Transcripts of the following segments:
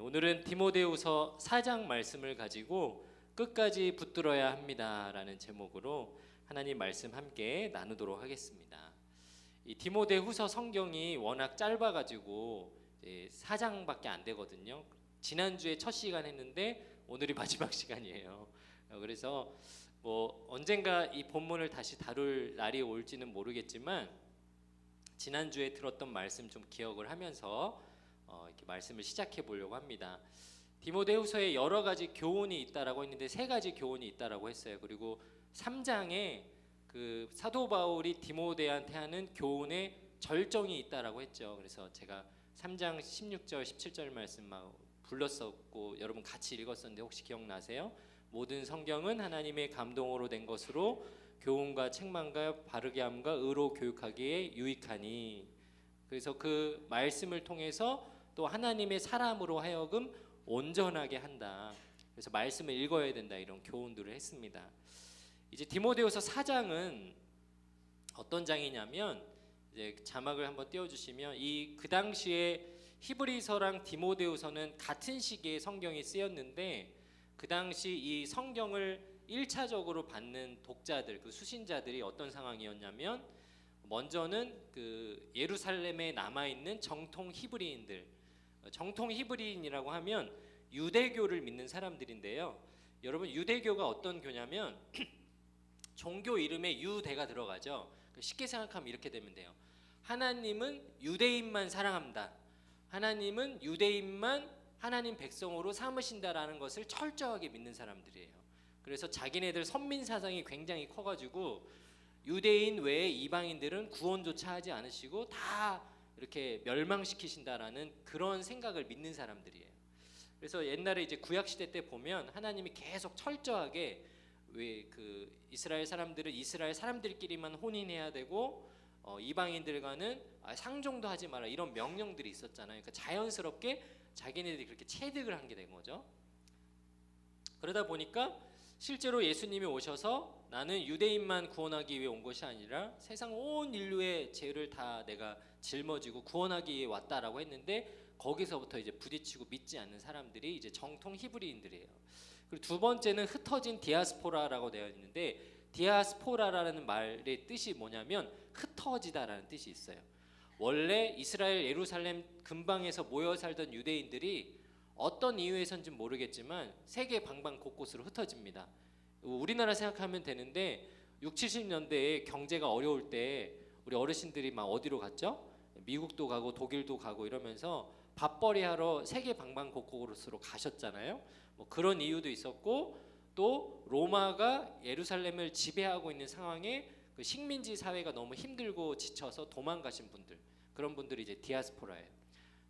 오늘은 디모데후서 4장 말씀을 가지고 끝까지 붙들어야 합니다라는 제목으로 하나님 말씀 함께 나누도록 하겠습니다. 이 디모데후서 성경이 워낙 짧아가지고 4장밖에 안 되거든요. 지난주에 첫 시간 했는데 오늘이 마지막 시간이에요. 그래서 언젠가 이 본문을 다시 다룰 날이 올지는 모르겠지만 지난주에 들었던 말씀 좀 기억을 하면서 이렇게 말씀을 시작해 보려고 합니다. 디모데후서에 여러 가지 교훈이 있다라고 했는데 세 가지 교훈이 있다라고 했어요. 그리고 3장에 그 사도 바울이 디모데한테 하는 교훈의 절정이 있다라고 했죠. 그래서 제가 3장 16절 17절 말씀 막 불렀었고 여러분 같이 읽었었는데 혹시 기억나세요? 모든 성경은 하나님의 감동으로 된 것으로 교훈과 책망과 바르게 함과 의로 교육하기에 유익하니. 그래서 그 말씀을 통해서 또 하나님의 사람으로 하여금 온전하게 한다. 그래서 말씀을 읽어야 된다. 이런 교훈들을 했습니다. 이제 디모데후서 4장은 어떤 장이냐면 이제 자막을 한번 띄워주시면 그 당시에 히브리서랑 디모데후서는 같은 시기에 성경이 쓰였는데 그 당시 이 성경을 1차적으로 받는 독자들, 그 수신자들이 어떤 상황이었냐면 먼저는 그 예루살렘에 남아있는 정통 히브리인들, 정통 히브리인이라고 하면 유대교를 믿는 사람들인데요. 여러분 유대교가 어떤 교냐면 종교 이름에 유대가 들어가죠. 쉽게 생각하면 이렇게 되면 돼요. 하나님은 유대인만 사랑합니다. 하나님은 유대인만 하나님 백성으로 삼으신다라는 것을 철저하게 믿는 사람들이에요. 그래서 자기네들 선민 사상이 굉장히 커가지고 유대인 외에 이방인들은 구원조차 하지 않으시고 다 이렇게 멸망시키신다라는 그런 생각을 믿는 사람들이에요. 그래서 옛날에 이제 구약 시대 때 보면 하나님이 계속 철저하게 왜 그 이스라엘 사람들은 이스라엘 사람들끼리만 혼인해야 되고 이방인들과는 상종도 하지 마라 이런 명령들이 있었잖아요. 그러니까 자연스럽게 자기네들이 그렇게 체득을 한 게 된 거죠. 그러다 보니까 실제로 예수님이 오셔서 나는 유대인만 구원하기 위해 온 것이 아니라 세상 온 인류의 죄를 다 내가 짊어지고 구원하기 위해 왔다라고 했는데 거기서부터 이제 부딪히고 믿지 않는 사람들이 이제 정통 히브리인들이에요. 그리고 두 번째는 흩어진 디아스포라라고 되어 있는데 디아스포라라는 말의 뜻이 뭐냐면 흩어지다라는 뜻이 있어요. 원래 이스라엘 예루살렘 근방에서 모여 살던 유대인들이 어떤 이유에선지 모르겠지만 세계 방방 곳곳으로 흩어집니다. 우리나라 생각하면 되는데 6, 70년대에 경제가 어려울 때 우리 어르신들이 막 어디로 갔죠? 미국도 가고 독일도 가고 이러면서 밥벌이 하러 세계 방방 곳곳으로 가셨잖아요. 그런 이유도 있었고 또 로마가 예루살렘을 지배하고 있는 상황에 그 식민지 사회가 너무 힘들고 지쳐서 도망가신 분들, 그런 분들이 이제 디아스포라예요.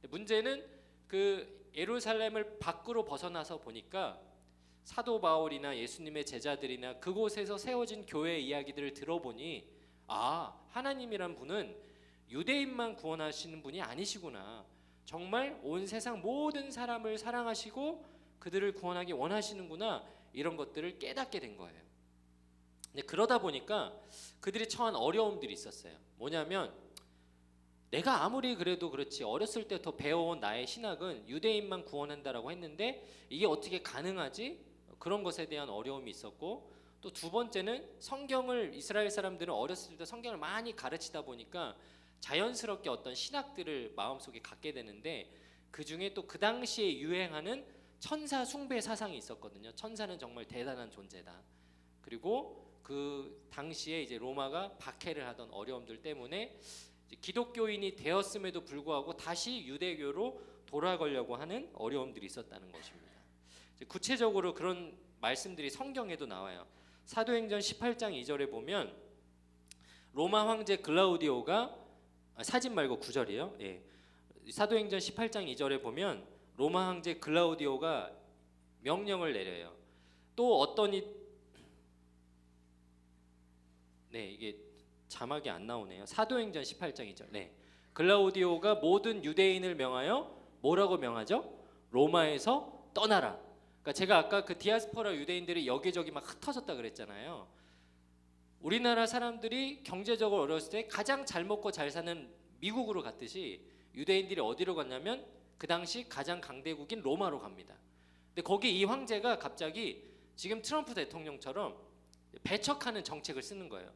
문제는 그 예루살렘을 밖으로 벗어나서 보니까 사도 바울이나 예수님의 제자들이나 그곳에서 세워진 교회의 이야기들을 들어보니 하나님이란 분은 유대인만 구원하시는 분이 아니시구나. 정말 온 세상 모든 사람을 사랑하시고 그들을 구원하기 원하시는구나. 이런 것들을 깨닫게 된 거예요. 근데 그러다 보니까 그들이 처한 어려움들이 있었어요. 뭐냐면 내가 아무리 그래도 그렇지 어렸을 때부터 배워온 나의 신학은 유대인만 구원한다라고 했는데 이게 어떻게 가능하지? 그런 것에 대한 어려움이 있었고 또 두 번째는 성경을 이스라엘 사람들은 어렸을 때 성경을 많이 가르치다 보니까 자연스럽게 어떤 신학들을 마음속에 갖게 되는데 그중에 또 그 당시에 유행하는 천사 숭배 사상이 있었거든요. 천사는 정말 대단한 존재다. 그리고 그 당시에 이제 로마가 박해를 하던 어려움들 때문에 기독교인이 되었음에도 불구하고 다시 유대교로 돌아가려고 하는 어려움들이 있었다는 것입니다. 구체적으로 그런 말씀들이 성경에도 나와요. 사도행전 18장 2절에 보면 로마 황제 글라우디오가 사진 말고 9절이에요. 예. 사도행전 18장 2절에 보면 로마 황제 글라우디오가 명령을 내려요. 또 어떤 이게 자막이 안 나오네요. 사도행전 18장 2절. 네. 글라우디오가 모든 유대인을 명하여 뭐라고 명하죠? 로마에서 떠나라. 그러니까 제가 아까 그 디아스포라 유대인들이 여기저기 막 흩어졌다 그랬잖아요. 우리나라 사람들이 경제적으로 어려웠을 때 가장 잘 먹고 잘 사는 미국으로 갔듯이 유대인들이 어디로 갔냐면 그 당시 가장 강대국인 로마로 갑니다. 근데 거기 이 황제가 갑자기 지금 트럼프 대통령처럼 배척하는 정책을 쓰는 거예요.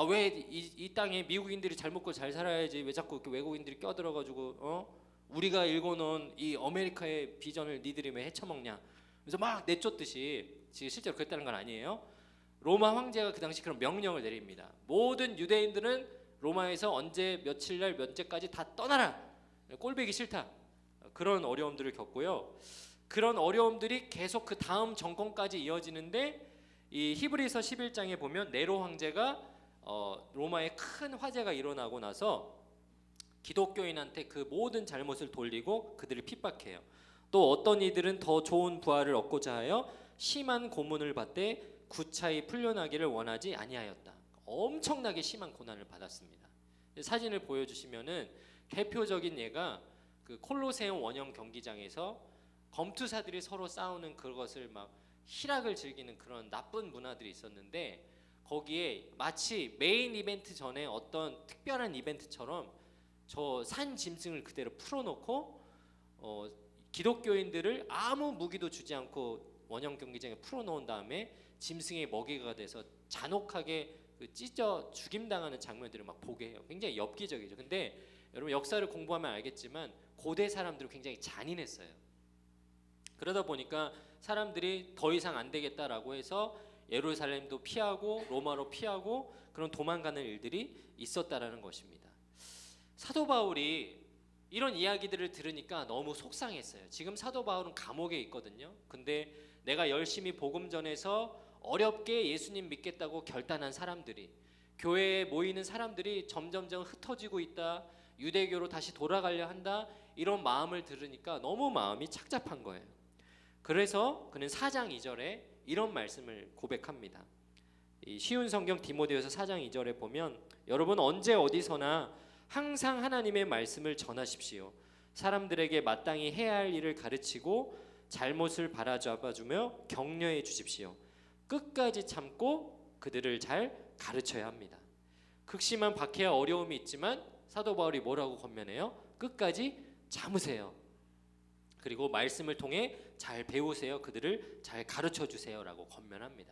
왜 이 땅에 미국인들이 잘 먹고 잘 살아야지 왜 자꾸 이렇게 외국인들이 껴들어가지고 우리가 일궈놓은 이 아메리카의 비전을 니들이 왜 헤쳐먹냐. 그래서 막 내쫓듯이, 지금 실제로 그랬다는 건 아니에요. 로마 황제가 그 당시 그런 명령을 내립니다. 모든 유대인들은 로마에서 언제 며칠날 며칠까지 다 떠나라. 꼴보기 싫다. 그런 어려움들을 겪고요. 그런 어려움들이 계속 그 다음 정권까지 이어지는데, 이 히브리서 11장에 보면 네로 황제가 로마에 큰 화재가 일어나고 나서 기독교인한테 그 모든 잘못을 돌리고 그들을 핍박해요. 또 어떤 이들은 더 좋은 부활을 얻고자 하여 심한 고문을 받되 구차히 풀려나기를 원하지 아니하였다. 엄청나게 심한 고난을 받았습니다. 사진을 보여주시면은 대표적인 예가 그 콜로세움 원형 경기장에서 검투사들이 서로 싸우는 그것을 막 희락을 즐기는 그런 나쁜 문화들이 있었는데, 거기에 마치 메인 이벤트 전에 어떤 특별한 이벤트처럼 저 산 짐승을 그대로 풀어놓고 기독교인들을 아무 무기도 주지 않고 원형 경기장에 풀어놓은 다음에 짐승의 먹이가 돼서 잔혹하게 그 찢어 죽임당하는 장면들을 막 보게 해요. 굉장히 엽기적이죠. 근데 여러분 역사를 공부하면 알겠지만 고대 사람들은 굉장히 잔인했어요. 그러다 보니까 사람들이 더 이상 안 되겠다라고 해서 예루살렘도 피하고 로마로 피하고 그런 도망가는 일들이 있었다라는 것입니다. 사도 바울이 이런 이야기들을 들으니까 너무 속상했어요. 지금 사도 바울은 감옥에 있거든요. 근데 내가 열심히 복음 전해서 어렵게 예수님 믿겠다고 결단한 사람들이, 교회에 모이는 사람들이 점점점 흩어지고 있다, 유대교로 다시 돌아가려 한다, 이런 마음을 들으니까 너무 마음이 착잡한 거예요. 그래서 그는 4장 2절에 이런 말씀을 고백합니다. 이 쉬운 성경 디모데후서 4장 2절에 보면, 여러분 언제 어디서나 항상 하나님의 말씀을 전하십시오. 사람들에게 마땅히 해야 할 일을 가르치고 잘못을 바라잡아주며 격려해 주십시오. 끝까지 참고 그들을 잘 가르쳐야 합니다. 극심한 박해와 어려움이 있지만 사도 바울이 뭐라고 권면해요? 끝까지 참으세요. 그리고 말씀을 통해 잘 배우세요. 그들을 잘 가르쳐 주세요라고 권면합니다.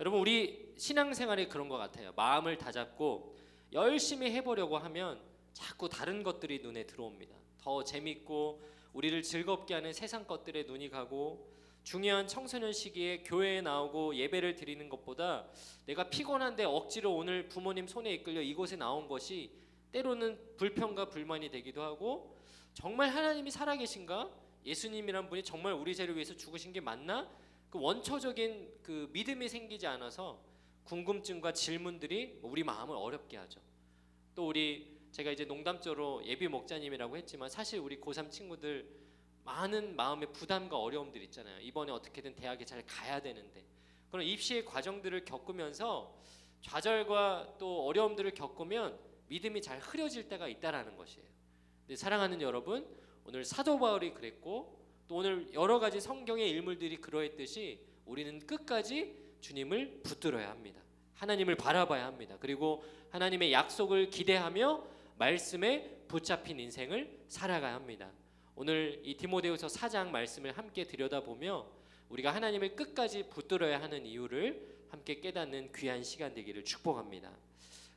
여러분 우리 신앙생활에 그런 것 같아요. 마음을 다잡고 열심히 해보려고 하면 자꾸 다른 것들이 눈에 들어옵니다. 더 재밌고 우리를 즐겁게 하는 세상 것들에 눈이 가고, 중요한 청소년 시기에 교회에 나오고 예배를 드리는 것보다 내가 피곤한데 억지로 오늘 부모님 손에 이끌려 이곳에 나온 것이 때로는 불평과 불만이 되기도 하고, 정말 하나님이 살아계신가? 예수님이란 분이 정말 우리 죄를 위해서 죽으신 게 맞나? 그 원초적인 그 믿음이 생기지 않아서 궁금증과 질문들이 우리 마음을 어렵게 하죠. 또 제가 이제 농담조로 예비 목자님이라고 했지만 사실 우리 고3 친구들 많은 마음의 부담과 어려움들 있잖아요. 이번에 어떻게든 대학에 잘 가야 되는데, 그런 입시의 과정들을 겪으면서 좌절과 또 어려움들을 겪으면 믿음이 잘 흐려질 때가 있다라는 것이에요. 근데 사랑하는 여러분, 오늘 사도 바울이 그랬고 또 오늘 여러 가지 성경의 인물들이 그러했듯이 우리는 끝까지 주님을 붙들어야 합니다. 하나님을 바라봐야 합니다. 그리고 하나님의 약속을 기대하며 말씀에 붙잡힌 인생을 살아가야 합니다. 오늘 이 디모데후서 4장 말씀을 함께 들여다보며 우리가 하나님을 끝까지 붙들어야 하는 이유를 함께 깨닫는 귀한 시간 되기를 축복합니다.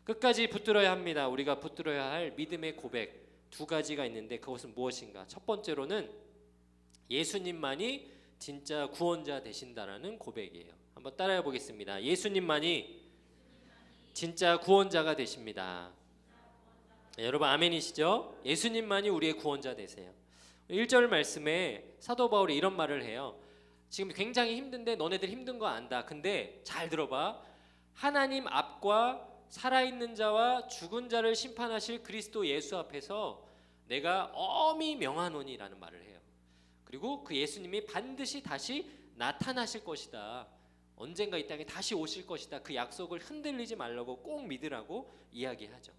끝까지 붙들어야 합니다. 우리가 붙들어야 할 믿음의 고백 두 가지가 있는데 그것은 무엇인가? 첫 번째로는 예수님만이 진짜 구원자 되신다라는 고백이에요. 한번 따라해 보겠습니다. 예수님만이 진짜 구원자가 되십니다. 네, 여러분 아멘이시죠? 예수님만이 우리의 구원자 되세요. 1절 말씀에 사도 바울이 이런 말을 해요. 지금 굉장히 힘든데 너네들 힘든 거 안다. 근데 잘 들어봐. 하나님 앞과 살아있는 자와 죽은 자를 심판하실 그리스도 예수 앞에서 내가 엄히 명하노니라는 말을 해요. 그리고 그 예수님이 반드시 다시 나타나실 것이다. 언젠가 이 땅에 다시 오실 것이다. 그 약속을 흔들리지 말라고 꼭 믿으라고 이야기하죠.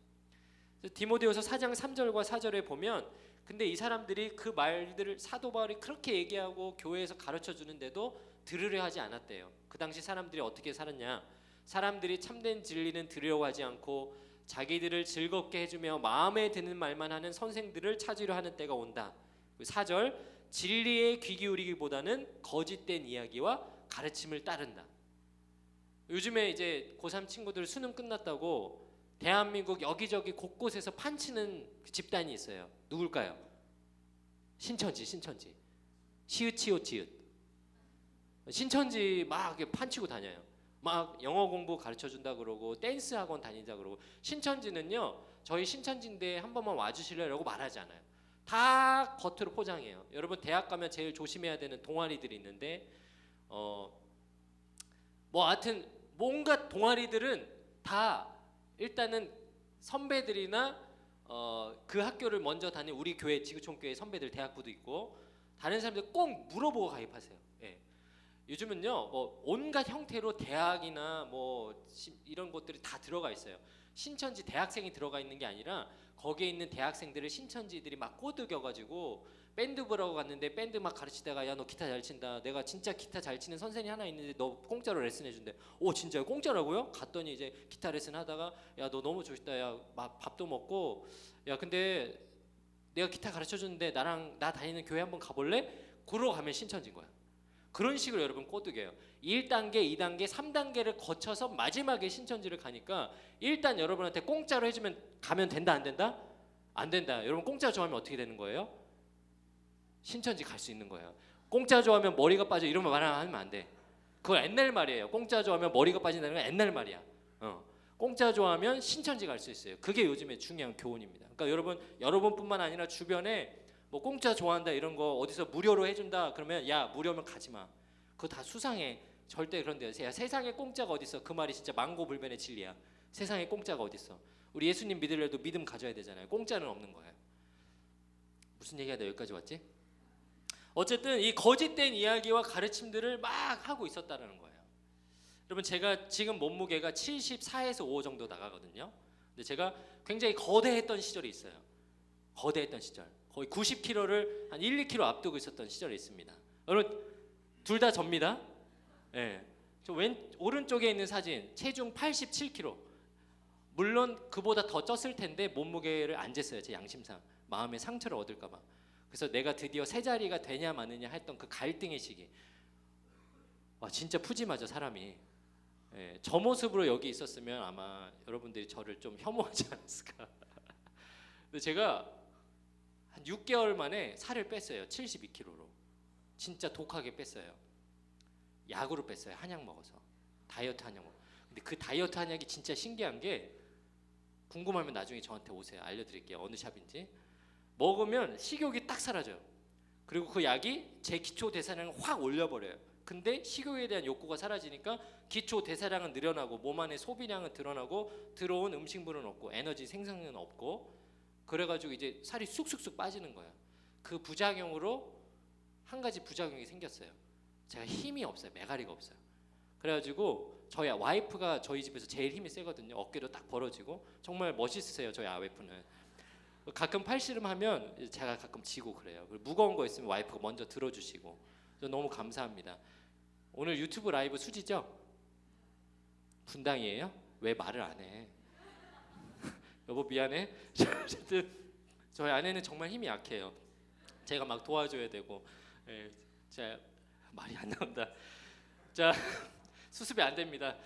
디모데후서 4장 3절과 4절에 보면, 근데 이 사람들이 그 말들을 사도 바울이 그렇게 얘기하고 교회에서 가르쳐 주는데도 들으려 하지 않았대요. 그 당시 사람들이 어떻게 살았냐? 사람들이 참된 진리는 들으려고 하지 않고 자기들을 즐겁게 해주며 마음에 드는 말만 하는 선생들을 찾으려 하는 때가 온다. 4절 진리에 귀 기울이기보다는 거짓된 이야기와 가르침을 따른다. 요즘에 이제 고3 친구들 수능 끝났다고 대한민국 여기저기 곳곳에서 판치는 집단이 있어요. 누굴까요? 신천지. 시읒 신천지 막 판치고 다녀요. 막 영어 공부 가르쳐준다 그러고 댄스 학원 다닌다 그러고. 신천지는요, 저희 신천지인데 한 번만 와주실래라고 말하지 않아요. 다 겉으로 포장해요. 여러분 대학 가면 제일 조심해야 되는 동아리들이 있는데 뭐 하여튼 뭔가 동아리들은 다 일단은 선배들이나 그 학교를 먼저 다닌 우리 교회 지구촌교회 선배들 대학부도 있고 다른 사람들 꼭 물어보고 가입하세요. 예. 요즘은요 뭐 온갖 형태로 대학이나 뭐 이런 것들이 다 들어가 있어요. 신천지 대학생이 들어가 있는 게 아니라 거기에 있는 대학생들을 신천지들이 막 꼬드겨가지고 밴드 보라고 갔는데 밴드 막 가르치다가 야 너 기타 잘 친다. 내가 진짜 기타 잘 치는 선생님 하나 있는데 너 공짜로 레슨 해준대. 오 진짜요? 공짜라고요? 갔더니 이제 기타 레슨 하다가 야 너 너무 좋다. 야 막 밥도 먹고 야 근데 내가 기타 가르쳐주는데 나랑 나 다니는 교회 한번 가볼래? 그러고 가면 신천지인 거야. 그런 식으로 여러분 꼬드겨요. 1단계, 2단계, 3단계를 거쳐서 마지막에 신천지를 가니까 일단 여러분한테 공짜로 해주면 가면 된다 안 된다? 안 된다. 여러분 공짜 좋아하면 어떻게 되는 거예요? 신천지 갈 수 있는 거예요. 공짜 좋아하면 머리가 빠져 이런 말 하면 안 돼. 그거 옛날 말이에요. 공짜 좋아하면 머리가 빠진다는 건 옛날 말이야. 공짜 좋아하면 신천지 갈 수 있어요. 그게 요즘에 중요한 교훈입니다. 그러니까 여러분뿐만 아니라 주변에 뭐 공짜 좋아한다 이런 거 어디서 무료로 해준다 그러면 야 무료면 가지 마. 그거 다 수상해. 절대 그런 데요. 야 세상에 공짜가 어디 있어? 그 말이 진짜 망고불변의 진리야. 세상에 공짜가 어디 있어? 우리 예수님 믿으려도 믿음 가져야 되잖아요. 공짜는 없는 거예요. 무슨 얘기하다 여기까지 왔지? 어쨌든 이 거짓된 이야기와 가르침들을 막 하고 있었다는 거예요. 여러분 제가 지금 몸무게가 74에서 5 정도 나가거든요. 근데 제가 굉장히 거대했던 시절이 있어요. 거대했던 시절. 거의 90kg를 한 1, 2kg 앞두고 있었던 시절이 있습니다. 여러분 둘 다 접니다. 예. 저 오른쪽에 있는 사진 체중 87kg. 물론 그보다 더 쪘을 텐데 몸무게를 안 쟀어요. 제 양심상 마음의 상처를 얻을까 봐. 그래서 내가 드디어 세 자리가 되냐 마느냐 했던 그 갈등의 시기. 와 진짜 푸짐하죠 사람이. 예, 저 모습으로 여기 있었으면 아마 여러분들이 저를 좀 혐오하지 않았을까. 근데 제가 한 6개월 만에 살을 뺐어요. 72kg로. 진짜 독하게 뺐어요. 약으로 뺐어요. 한약 먹어서. 다이어트 한약 먹어. 근데 그 다이어트 한약이 진짜 신기한 게 궁금하면 나중에 저한테 오세요. 알려드릴게요. 어느 샵인지. 먹으면 식욕이 딱 사라져요. 그리고 그 약이 제 기초 대사량을 확 올려버려요. 근데 식욕에 대한 욕구가 사라지니까 기초 대사량은 늘어나고 몸 안에 소비량은 드러나고 들어온 음식물은 없고 에너지 생산은 없고 그래가지고 이제 살이 쑥쑥쑥 빠지는 거예요. 그 부작용으로 한 가지 부작용이 생겼어요. 제가 힘이 없어요. 메가리가 없어요. 그래가지고 저희 와이프가 저희 집에서 제일 힘이 세거든요. 어깨도 딱 벌어지고 정말 멋있으세요. 저희 와이프는. 가끔 팔씨름하면 제가 가끔 지고 그래요. 무거운 거 있으면 와이프가 먼저 들어주시고 너무 감사합니다. 오늘 유튜브 라이브 수지죠? 분당이에요? 왜 말을 안 해? 여보 미안해. 어쨌든 저희 아내는 정말 힘이 약해요. 제가 막 도와줘야 되고. 자 말이 안 나온다. 자 수습이 안 됩니다.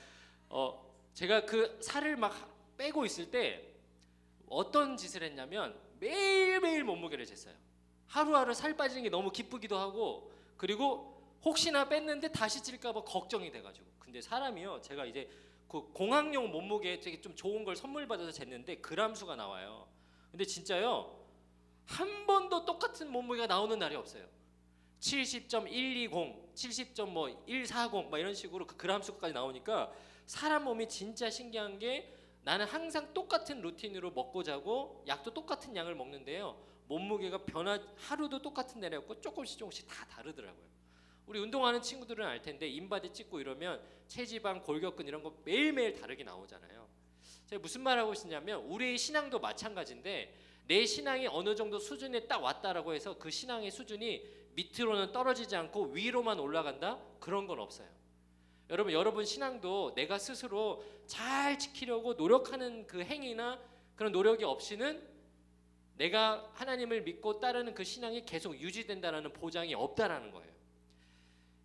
제가 그 살을 막 빼고 있을 때 어떤 짓을 했냐면 매일매일 몸무게를 쟀어요. 하루하루 살 빠지는 게 너무 기쁘기도 하고 그리고 혹시나 뺐는데 다시 찔까 봐 걱정이 돼가지고. 근데 사람이요 제가 이제 그 공학용 몸무게 되게 좀 좋은 걸 선물 받아서 쟀는데 그람 수가 나와요. 근데 진짜요 한 번도 똑같은 몸무게가 나오는 날이 없어요. 70.120, 70.140 막 이런 식으로 그 그람 수까지 나오니까 사람 몸이 진짜 신기한 게 나는 항상 똑같은 루틴으로 먹고 자고 약도 똑같은 양을 먹는데요. 몸무게가 하루도 똑같은 날이었고 조금씩 다 다르더라고요. 우리 운동하는 친구들은 알 텐데 인바디 찍고 이러면 체지방, 골격근 이런 거 매일매일 다르게 나오잖아요. 제가 무슨 말하고 있냐면 우리의 신앙도 마찬가지인데 내 신앙이 어느 정도 수준에 딱 왔다라고 해서 그 신앙의 수준이 밑으로는 떨어지지 않고 위로만 올라간다? 그런 건 없어요. 여러분 신앙도 내가 스스로 잘 지키려고 노력하는 그 행위나 그런 노력이 없이는 내가 하나님을 믿고 따르는 그 신앙이 계속 유지된다는 보장이 없다라는 거예요.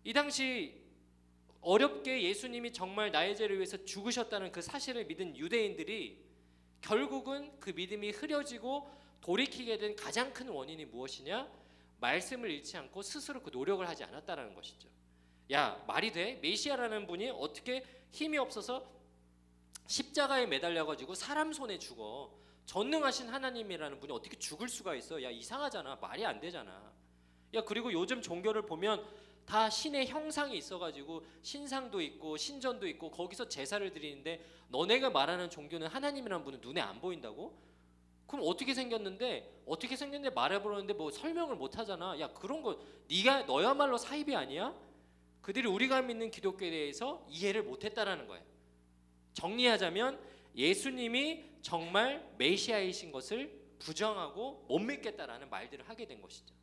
이 당시 어렵게 예수님이 정말 나의 죄를 위해서 죽으셨다는 그 사실을 믿은 유대인들이 결국은 그 믿음이 흐려지고 돌이키게 된 가장 큰 원인이 무엇이냐? 말씀을 잃지 않고 스스로 그 노력을 하지 않았다는 것이죠. 야, 말이 돼? 메시아라는 분이 어떻게 힘이 없어서 십자가에 매달려가지고 사람 손에 죽어. 전능하신 하나님이라는 분이 어떻게 죽을 수가 있어? 야, 이상하잖아. 말이 안 되잖아. 야, 그리고 요즘 종교를 보면 다 신의 형상이 있어가지고 신상도 있고 신전도 있고 거기서 제사를 드리는데 너네가 말하는 종교는 하나님이라는 분은 눈에 안 보인다고? 그럼 어떻게 생겼는데 말해보려는데 뭐 설명을 못 하잖아. 야, 그런 거 네가 너야말로 사입이 아니야? 그들이 우리가 믿는 기독교에 대해서 이해를 못했다라는 거예요. 정리하자면 예수님이 정말 메시아이신 것을 부정하고 못 믿겠다라는 말들을 하게 된 것이죠.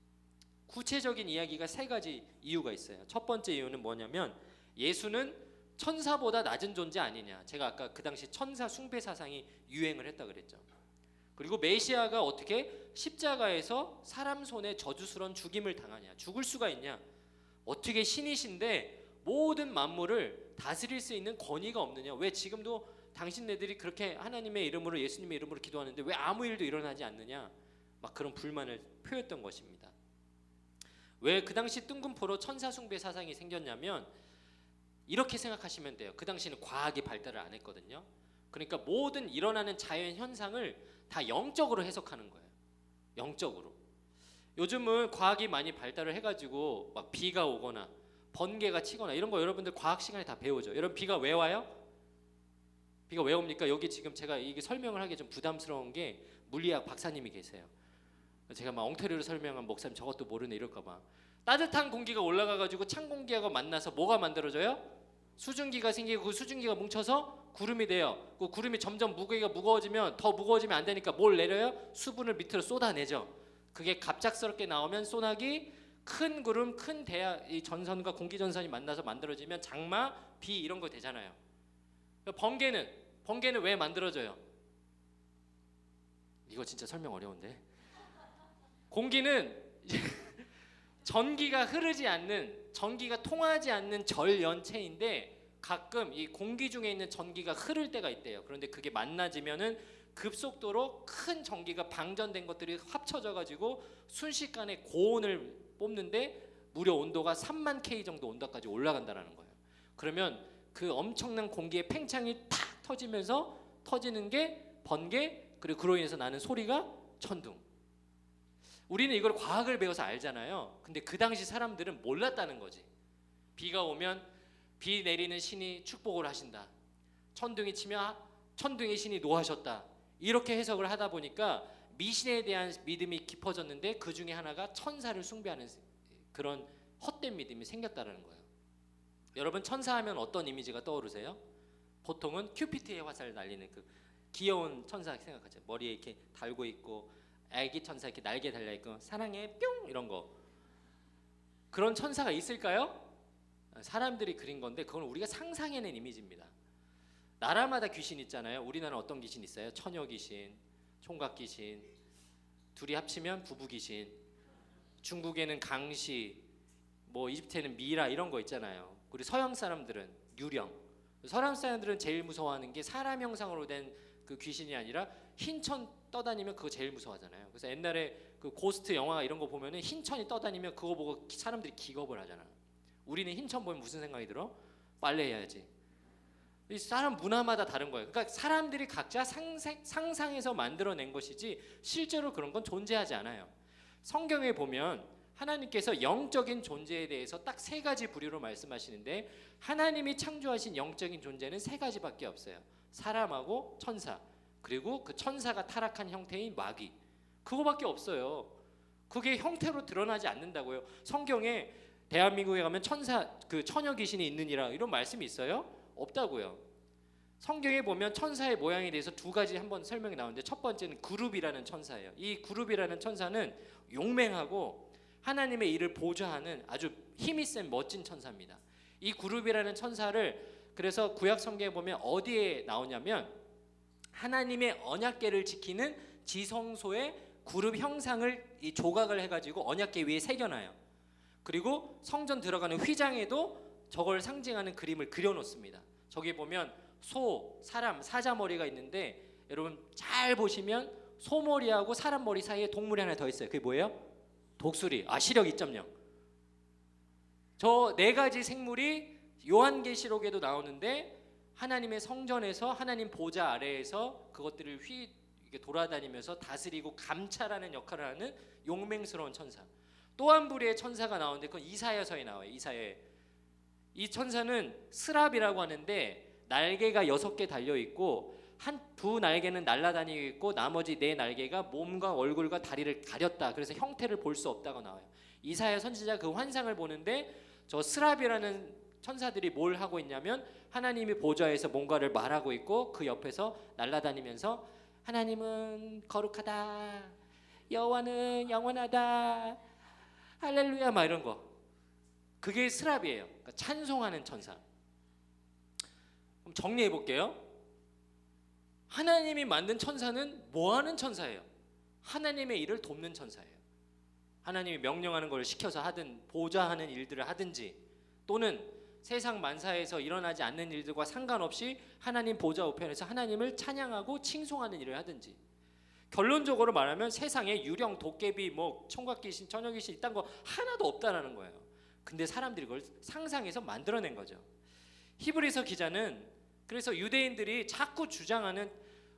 구체적인 이야기가 세 가지 이유가 있어요. 첫 번째 이유는 뭐냐면 예수는 천사보다 낮은 존재 아니냐. 제가 아까 그 당시 천사 숭배 사상이 유행을 했다 그랬죠. 그리고 메시아가 어떻게 십자가에서 사람 손에 저주스러운 죽임을 당하냐. 죽을 수가 있냐. 어떻게 신이신데 모든 만물을 다스릴 수 있는 권위가 없느냐. 왜 지금도 당신네들이 그렇게 하나님의 이름으로 예수님의 이름으로 기도하는데 왜 아무 일도 일어나지 않느냐. 막 그런 불만을 표했던 것입니다. 왜 그 당시 뜬금포로 천사 숭배 사상이 생겼냐면 이렇게 생각하시면 돼요. 그 당시는 과학이 발달을 안 했거든요. 그러니까 모든 일어나는 자연 현상을 다 영적으로 해석하는 거예요. 영적으로. 요즘은 과학이 많이 발달을 해가지고 막 비가 오거나 번개가 치거나 이런 거 여러분들 과학 시간에 다 배우죠. 여러분 비가 왜 와요? 비가 왜 옵니까? 여기 지금 제가 이게 설명을 하기 좀 부담스러운 게 물리학 박사님이 계세요. 제가 막 엉터리로 설명한 목사님 저것도 모르네 이럴까 봐. 따뜻한 공기가 올라가가지고 찬 공기하고 만나서 뭐가 만들어져요? 수증기가 생기고 그 수증기가 뭉쳐서 구름이 돼요. 그 구름이 점점 무게가 무거워지면 더 무거워지면 안 되니까 뭘 내려요? 수분을 밑으로 쏟아내죠. 그게 갑작스럽게 나오면 소나기, 큰 구름, 큰 대야, 이 전선과 공기 전선이 만나서 만들어지면 장마, 비 이런 거 되잖아요. 번개는 왜 만들어져요? 이거 진짜 설명 어려운데. 공기는 전기가 흐르지 않는, 전기가 통하지 않는 절연체인데 가끔 이 공기 중에 있는 전기가 흐를 때가 있대요. 그런데 그게 만나지면은 급속도로 큰 전기가 방전된 것들이 합쳐져 가지고 순식간에 고온을 뽑는데 무려 온도가 3만 K 정도 온도까지 올라간다라는 거예요. 그러면 그 엄청난 공기의 팽창이 탁 터지면서 터지는 게 번개, 그리고 그로 인해서 나는 소리가 천둥. 우리는 이걸 과학을 배워서 알잖아요. 근데 그 당시 사람들은 몰랐다는 거지. 비가 오면 비 내리는 신이 축복을 하신다. 천둥이 치면 천둥의 신이 노하셨다. 이렇게 해석을 하다 보니까 미신에 대한 믿음이 깊어졌는데 그 중에 하나가 천사를 숭배하는 그런 헛된 믿음이 생겼다는 거예요. 여러분 천사하면 어떤 이미지가 떠오르세요? 보통은 큐피트의 화살을 날리는 그 귀여운 천사 생각하죠. 머리에 이렇게 달고 있고 애기 천사 이렇게 날개 달려 있고 사랑해 뿅 이런 거. 그런 천사가 있을까요? 사람들이 그린 건데 그건 우리가 상상해낸 이미지입니다. 나라마다 귀신 있잖아요. 우리나라는 어떤 귀신 있어요? 처녀 귀신, 총각 귀신, 둘이 합치면 부부 귀신. 중국에는 강시, 뭐 이집트에는 미라 이런 거 있잖아요. 그리고 서양 사람들은 유령. 서양 사람들은 제일 무서워하는 게 사람 형상으로 된 그 귀신이 아니라 흰천 떠다니면 그거 제일 무서워하잖아요. 그래서 옛날에 그 고스트 영화 이런 거 보면은 흰천이 떠다니면 그거 보고 사람들이 기겁을 하잖아. 우리는 흰천 보면 무슨 생각이 들어? 빨래해야지. 이 사람 문화마다 다른 거예요. 그러니까 사람들이 각자 상상해서 만들어낸 것이지 실제로 그런 건 존재하지 않아요. 성경에 보면 하나님께서 영적인 존재에 대해서 딱 세 가지 부류로 말씀하시는데 하나님이 창조하신 영적인 존재는 세 가지밖에 없어요. 사람하고 천사, 그리고 그 천사가 타락한 형태인 마귀. 그거밖에 없어요. 그게 형태로 드러나지 않는다고요. 성경에 대한민국에 가면 천사, 그 처녀 귀신이 있느니라 이런 말씀이 있어요? 없다고요. 성경에 보면 천사의 모양에 대해서 두 가지 한번 설명이 나오는데 첫 번째는 그룹이라는 천사예요. 이 그룹이라는 천사는 용맹하고 하나님의 일을 보좌하는 아주 힘이 센 멋진 천사입니다. 이 그룹이라는 천사를 그래서 구약 성경에 보면 어디에 나오냐면 하나님의 언약궤를 지키는 지성소의 그룹 형상을 이 조각을 해가지고 언약궤 위에 새겨놔요. 그리고 성전 들어가는 휘장에도 저걸 상징하는 그림을 그려놓습니다. 저기 보면 소, 사람, 사자머리가 있는데 여러분 잘 보시면 소머리하고 사람 머리 사이에 동물이 하나 더 있어요. 그게 뭐예요? 독수리. 시력 2.0. 저 네 가지 생물이 요한계시록에도 나오는데 하나님의 성전에서 하나님 보좌 아래에서 그것들을 이렇게 돌아다니면서 다스리고 감찰하는 역할을 하는 용맹스러운 천사. 또 한 부류의 천사가 나오는데 그건 이사야서에 나와요. 이사야에. 이 천사는 스랍이라고 하는데 날개가 6개 달려 있고 두 날개는 날아다니고 있고 나머지 4날개가 몸과 얼굴과 다리를 가렸다. 그래서 형태를 볼 수 없다고 나와요. 이사야 선지자 그 환상을 보는데 저 스랍이라는 천사들이 뭘 하고 있냐면 하나님이 보좌에서 뭔가를 말하고 있고 그 옆에서 날아다니면서 하나님은 거룩하다, 여호와는 영원하다, 할렐루야 막 이런 거. 그게 스랍이에요. 그러니까 찬송하는 천사. 그럼 정리해 볼게요. 하나님이 만든 천사는 뭐 하는 천사예요? 하나님의 일을 돕는 천사예요. 하나님이 명령하는 걸 시켜서 하든 보좌하는 일들을 하든지 또는 세상 만사에서 일어나지 않는 일들과 상관없이 하나님 보좌 우편에서 하나님을 찬양하고 칭송하는 일을 하든지, 결론적으로 말하면 세상에 유령, 도깨비, 뭐 청각귀신, 처녀귀신 이딴 거 하나도 없다라는 거예요. 근데 사람들이 그걸 상상해서 만들어낸 거죠. 히브리서 기자는 그래서 유대인들이 자꾸 주장하는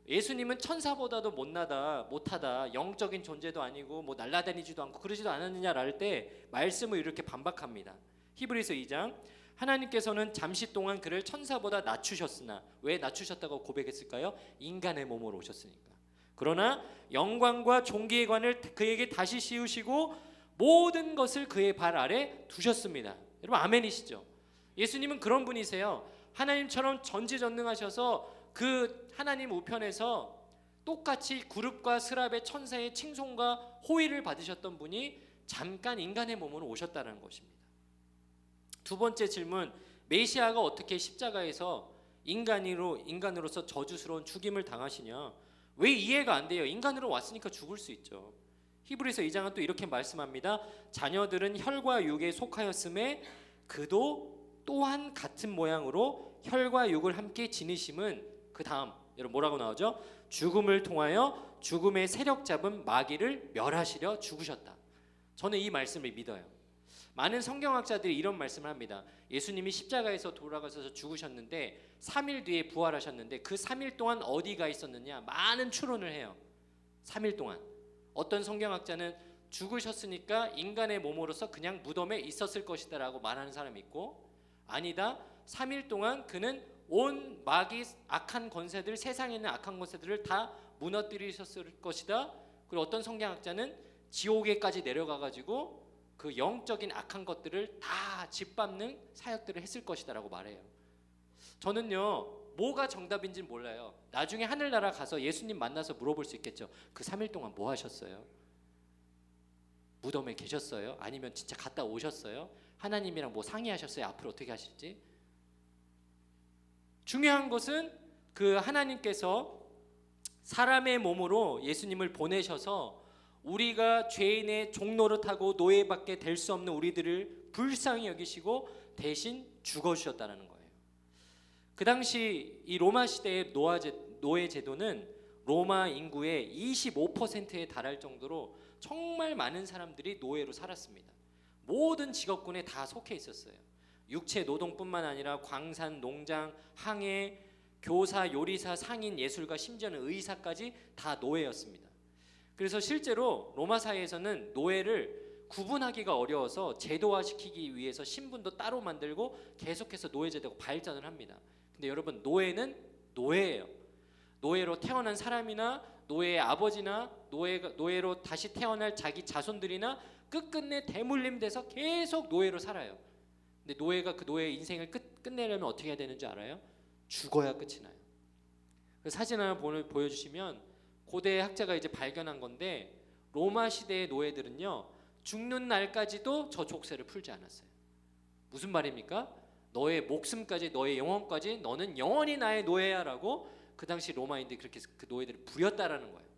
예수님은 천사보다도 못하다, 영적인 존재도 아니고 뭐 날아다니지도 않고 그러지도 않았느냐를 할 때 말씀을 이렇게 반박합니다. 히브리서 2장, 하나님께서는 잠시 동안 그를 천사보다 낮추셨으나, 왜 낮추셨다고 고백했을까요? 인간의 몸으로 오셨으니까. 그러나 영광과 존귀의 관을 그에게 다시 씌우시고 모든 것을 그의 발 아래 두셨습니다. 여러분 아멘이시죠? 예수님은 그런 분이세요. 하나님처럼 전지전능하셔서 그 하나님 우편에서 똑같이 그룹과 스랍의 천사의 칭송과 호의를 받으셨던 분이 잠깐 인간의 몸으로 오셨다는 것입니다. 두 번째 질문, 메시아가 어떻게 십자가에서 인간으로서 저주스러운 죽임을 당하시냐? 왜 이해가 안 돼요? 인간으로 왔으니까 죽을 수 있죠. 히브리서 2장은 또 이렇게 말씀합니다. 자녀들은 혈과 육에 속하였음에 그도 또한 같은 모양으로 혈과 육을 함께 지니심은, 그 다음 여러분 뭐라고 나오죠? 죽음을 통하여 죽음의 세력 잡은 마귀를 멸하시려 죽으셨다. 저는 이 말씀을 믿어요. 많은 성경학자들이 이런 말씀을 합니다. 예수님이 십자가에서 돌아가셔서 죽으셨는데 3일 뒤에 부활하셨는데 그 3일 동안 어디가 있었느냐? 많은 추론을 해요. 3일 동안. 어떤 성경학자는 죽으셨으니까 인간의 몸으로서 그냥 무덤에 있었을 것이다 라고 말하는 사람이 있고, 아니다, 3일 동안 그는 온 마귀 악한 권세들, 세상에 있는 악한 권세들을 다 무너뜨리셨을 것이다. 그리고 어떤 성경학자는 지옥에까지 내려가가지고 그 영적인 악한 것들을 다 짓밟는 사역들을 했을 것이다 라고 말해요. 저는요, 뭐가 정답인지는 몰라요. 나중에 하늘나라 가서 예수님 만나서 물어볼 수 있겠죠. 그 3일 동안 뭐 하셨어요? 무덤에 계셨어요? 아니면 진짜 갔다 오셨어요? 하나님이랑 뭐 상의하셨어요? 앞으로 어떻게 하실지? 중요한 것은 그 하나님께서 사람의 몸으로 예수님을 보내셔서 우리가 죄인의 종노릇하고 노예밖에 될 수 없는 우리들을 불쌍히 여기시고 대신 죽어주셨다는 거예요. 그 당시 이 로마 시대의 노예 제도는 로마 인구의 25%에 달할 정도로 정말 많은 사람들이 노예로 살았습니다. 모든 직업군에 다 속해 있었어요. 육체 노동뿐만 아니라 광산, 농장, 항해, 교사, 요리사, 상인, 예술가, 심지어는 의사까지 다 노예였습니다. 그래서 실제로 로마 사회에서는 노예를 구분하기가 어려워서 제도화시키기 위해서 신분도 따로 만들고 계속해서 노예제도가 발전을 합니다. 근데 여러분, 노예는 노예예요. 노예로 태어난 사람이나 노예의 아버지나 노예로 다시 태어날 자기 자손들이나 끝끝내 대물림돼서 계속 노예로 살아요. 근데 노예가 그 노예의 인생을 끝내려면 어떻게 해야 되는 줄 알아요? 죽어야 끝이 나요. 그 사진 하나 보여주시면 고대 학자가 이제 발견한 건데, 로마 시대의 노예들은요, 죽는 날까지도 저 족쇄를 풀지 않았어요. 무슨 말입니까? 너의 목숨까지, 너의 영혼까지 너는 영원히 나의 노예야라고 그 당시 로마인들이 그렇게 그 노예들을 부렸다라는 거예요.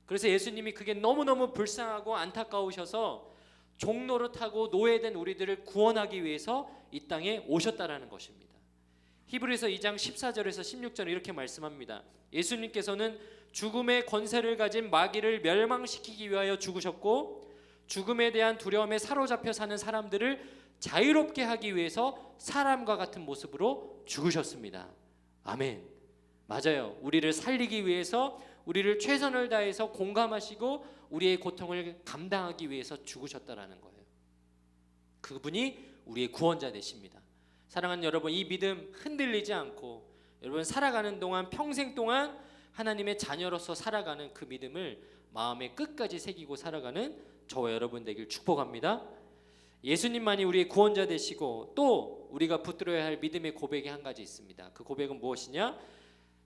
그래서 예수님이 그게 너무너무 불쌍하고 안타까우셔서 종로를 타고 노예된 우리들을 구원하기 위해서 이 땅에 오셨다라는 것입니다. 히브리서 2장 14절에서 16절에 이렇게 말씀합니다. 예수님께서는 죽음의 권세를 가진 마귀를 멸망시키기 위하여 죽으셨고 죽음에 대한 두려움에 사로잡혀 사는 사람들을 자유롭게 하기 위해서 사람과 같은 모습으로 죽으셨습니다. 아멘. 맞아요. 우리를 살리기 위해서, 우리를 최선을 다해서 공감하시고 우리의 고통을 감당하기 위해서 죽으셨다라는 거예요. 그분이 우리의 구원자 되십니다. 사랑하는 여러분, 이 믿음 흔들리지 않고 여러분 살아가는 동안, 평생 동안 하나님의 자녀로서 살아가는 그 믿음을 마음의 끝까지 새기고 살아가는 저와 여러분 되길 축복합니다. 예수님만이 우리의 구원자 되시고 또 우리가 붙들어야 할 믿음의 고백이 한 가지 있습니다. 그 고백은 무엇이냐?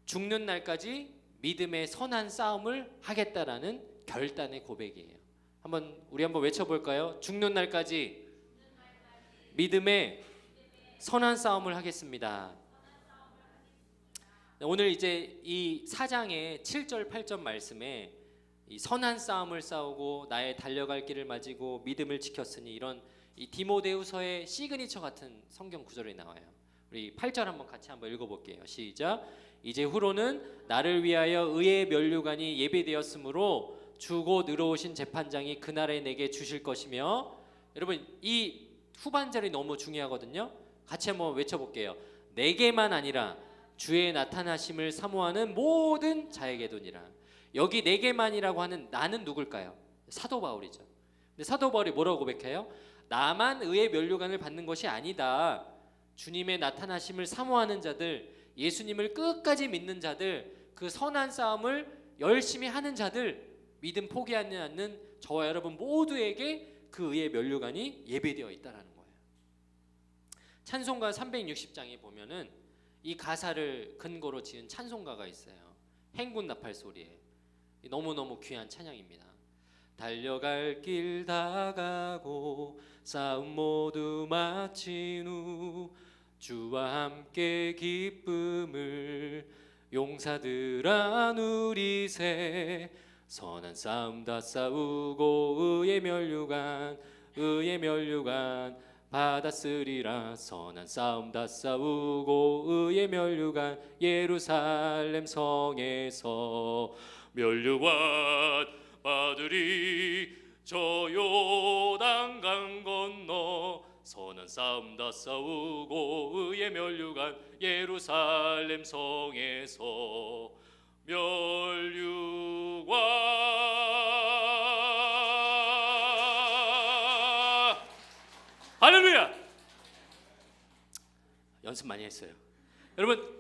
죽는 날까지 믿음의 선한 싸움을 하겠다라는 결단의 고백이에요. 우리 한번 외쳐볼까요? 죽는 날까지 믿음의 선한 싸움을 하겠습니다. 오늘 이제 이 4장의 7절 8절 말씀에 이 선한 싸움을 싸우고 나의 달려갈 길을 맞이고 믿음을 지켰으니, 이런 이 디모데후서의 시그니처 같은 성경 구절이 나와요. 우리 8절 한번 같이 한번 읽어볼게요. 시작. 이제 후로는 나를 위하여 의의 면류관이 예비되었으므로 주고 늘어오신 재판장이 그날에 내게 주실 것이며, 여러분 이 후반절이 너무 중요하거든요. 같이 한번 외쳐볼게요. 내게만 아니라 주의 나타나심을 사모하는 모든 자에게도니라. 여기 내게만이라고 하는 나는 누굴까요? 사도 바울이죠. 근데 사도 바울이 뭐라고 고백해요? 나만 의의 면류관을 받는 것이 아니다. 주님의 나타나심을 사모하는 자들, 예수님을 끝까지 믿는 자들, 그 선한 싸움을 열심히 하는 자들, 믿음 포기하지 않는 저와 여러분 모두에게 그 의의 면류관이 예배되어 있다라는 거예요. 찬송가 360장에 보면은 이 가사를 근거로 지은 찬송가가 있어요. 행군 나팔 소리에. 너무너무 귀한 찬양입니다. 달려갈 길 다 가고 싸움 모두 마친 후 주와 함께 기쁨을 용사들아 누리세. 선한 싸움 다 싸우고 의의 면류관 받았으리라. 선한 싸움 다 싸우고 의의 면류관 예루살렘 성에서 면류관 받으리. 저 요단강 건너 선한 싸움 다 싸우고 의의 면류관 예루살렘 성에서 면류관. 할렐루야. 연습 많이 했어요. 여러분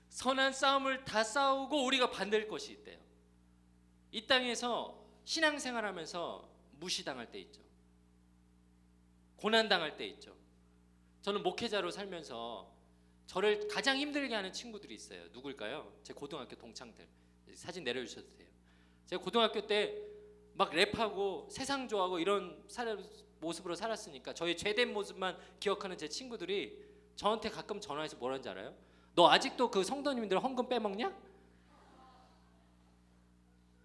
선한 싸움을 다 싸우고 우리가 받을 것이 있대요. 이 땅에서 신앙생활하면서 무시당할 때 있죠. 고난당할 때 있죠. 저는 목회자로 살면서 저를 가장 힘들게 하는 친구들이 있어요. 누굴까요? 제 고등학교 동창들. 사진 내려주셔도 돼요. 제가 고등학교 때 막 랩하고 세상 좋아하고 이런 모습으로 살았으니까 저의 죄된 모습만 기억하는 제 친구들이 저한테 가끔 전화해서 뭐라는지 알아요? 너 아직도 그 성도님들 헌금 빼먹냐?